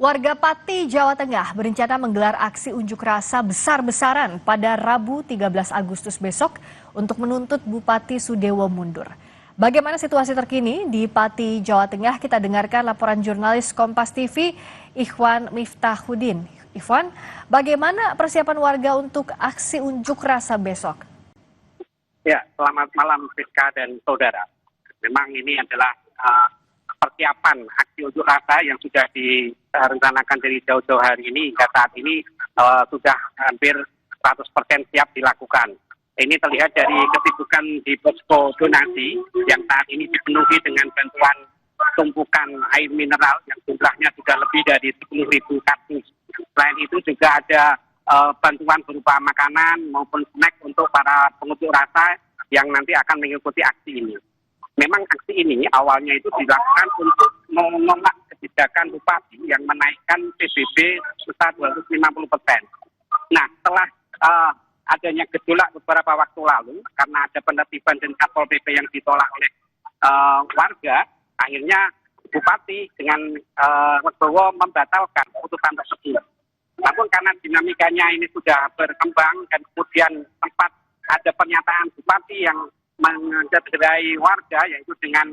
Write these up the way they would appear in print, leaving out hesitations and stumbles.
Warga Pati, Jawa Tengah berencana menggelar aksi unjuk rasa besar-besaran pada Rabu 13 Agustus besok untuk menuntut Bupati Sudewo mundur. Bagaimana situasi terkini di Pati, Jawa Tengah? Kita dengarkan laporan jurnalis Kompas TV, Ikhwan Miftahudin. Ikhwan, bagaimana persiapan warga untuk aksi unjuk rasa besok? Ya, selamat malam Rizka dan saudara. Memang ini adalah persiapan aksi unjuk rasa yang sudah direncanakan dari jauh-jauh hari ini hingga saat ini sudah hampir 100% siap dilakukan. Ini terlihat dari kesibukan di posko donasi yang saat ini dipenuhi dengan bantuan tumpukan air mineral yang jumlahnya sudah lebih dari 10.000 kardus. Selain itu juga ada bantuan berupa makanan maupun snack untuk para pengunjuk rasa yang nanti akan mengikuti aksi ini. Memang aksi ini awalnya itu dilakukan untuk menolak kebijakan bupati yang menaikkan PBB sebesar 250%. Nah, setelah adanya gejolak beberapa waktu lalu karena ada penertiban dan Satpol PP yang ditolak oleh warga, akhirnya bupati dengan legowo membatalkan keputusan tersebut. Namun karena dinamikanya ini sudah berkembang dan kemudian sempat ada pernyataan bupati yang mencederai warga, yaitu dengan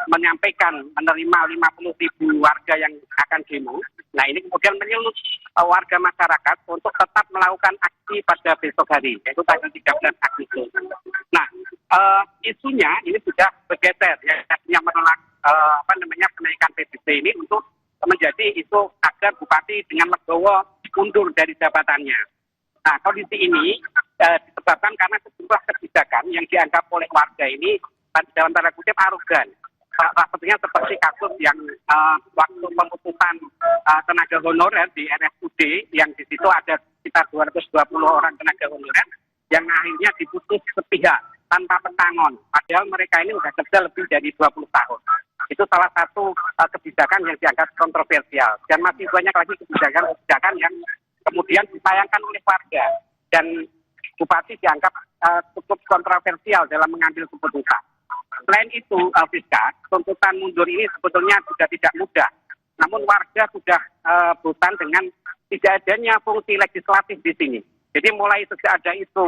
menyampaikan menerima 50.000 warga yang akan demo. Nah, ini kemudian menyulut warga masyarakat untuk tetap melakukan aksi pada besok hari, yaitu tanggal 13 Agustus. Nah, isunya ini sudah bergeser, ya, yang menolak kenaikan PBB ini untuk menjadi isu agar bupati dengan legowo mundur dari jabatannya. Nah, kondisi ini disebabkan karena sejumlah kebijakan yang dianggap oleh warga ini dalam tanda kutip arogan. Salah satunya seperti kasus yang waktu pemutusan tenaga honorer di RSUD yang di situ ada sekitar 220 orang tenaga honorer yang akhirnya diputus sepihak tanpa pesangon. Padahal mereka ini sudah kerja lebih dari 20 tahun. Itu salah satu kebijakan yang dianggap kontroversial. Dan masih banyak lagi kebijakan yang kemudian disayangkan oleh warga. Dan bupati dianggap cukup kontroversial dalam mengambil keputusan. Selain itu, Fiska, tuntutan mundur ini sebetulnya sudah tidak mudah. Namun warga sudah bosan dengan tidak adanya fungsi legislatif di sini. Jadi mulai sejak ada itu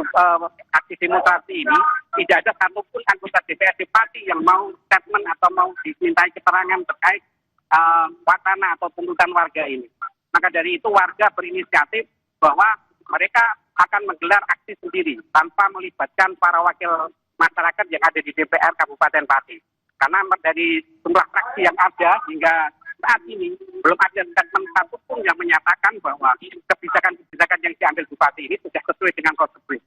aksi demonstrasi ini, tidak ada satupun anggota DPRD Pati yang mau statement atau mau dimintai keterangan terkait wacana atau tuntutan warga ini. Maka dari itu warga berinisiatif bahwa mereka akan menggelar aksi sendiri tanpa melibatkan para wakil masyarakat yang ada di DPR Kabupaten Pati. Karena dari jumlah fraksi yang ada hingga saat ini belum ada statement satupun yang menyatakan bahwa kebijakan-kebijakan yang diambil bupati ini sudah sesuai dengan prosedur.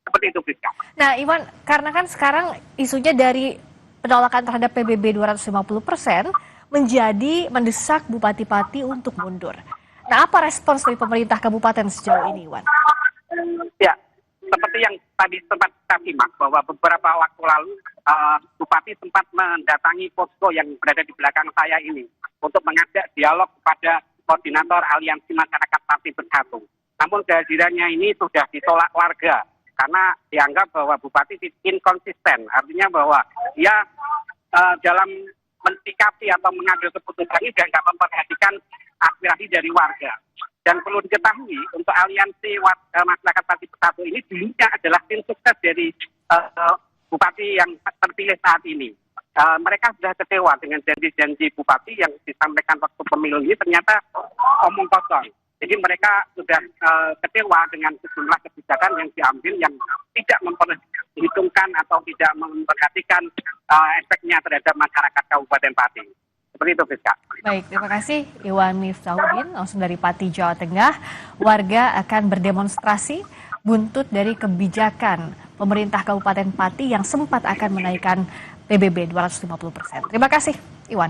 Seperti itu, Rizka. Nah, Iwan, karena kan sekarang isunya dari penolakan terhadap PBB 250% menjadi mendesak Bupati Pati untuk mundur. Nah, apa respons dari pemerintah kabupaten sejauh ini, Iwan? Ya, seperti yang tadi sempat kita simak bahwa beberapa waktu lalu Bupati sempat mendatangi posko yang berada di belakang saya ini untuk mengajak dialog kepada koordinator Aliansi Masyarakat Pati Bersatu. Namun kehadirannya ini sudah ditolak warga karena dianggap bahwa Bupati inkonsisten, artinya bahwa dia dalam mensikapi atau mengambil keputusan ini dia nggak memperhatikan aspirasi dari warga. Dan perlu diketahui untuk Aliansi Masyarakat Pati Bersatu ini dulunya adalah tim sukses dari bupati yang terpilih saat ini. Mereka sudah kecewa dengan janji-janji bupati yang disampaikan waktu pemilu ini ternyata omong kosong. Jadi mereka sudah kecewa dengan sejumlah kebijakan yang diambil yang tidak memperhitungkan atau tidak memperhatikan efeknya terhadap masyarakat Kabupaten Pati. Seperti itu, Fiska. Baik, terima kasih Ikhwan Miftahudin, langsung dari Pati, Jawa Tengah. Warga akan berdemonstrasi buntut dari kebijakan pemerintah Kabupaten Pati yang sempat akan menaikkan PBB 250%. Terima kasih, Iwan.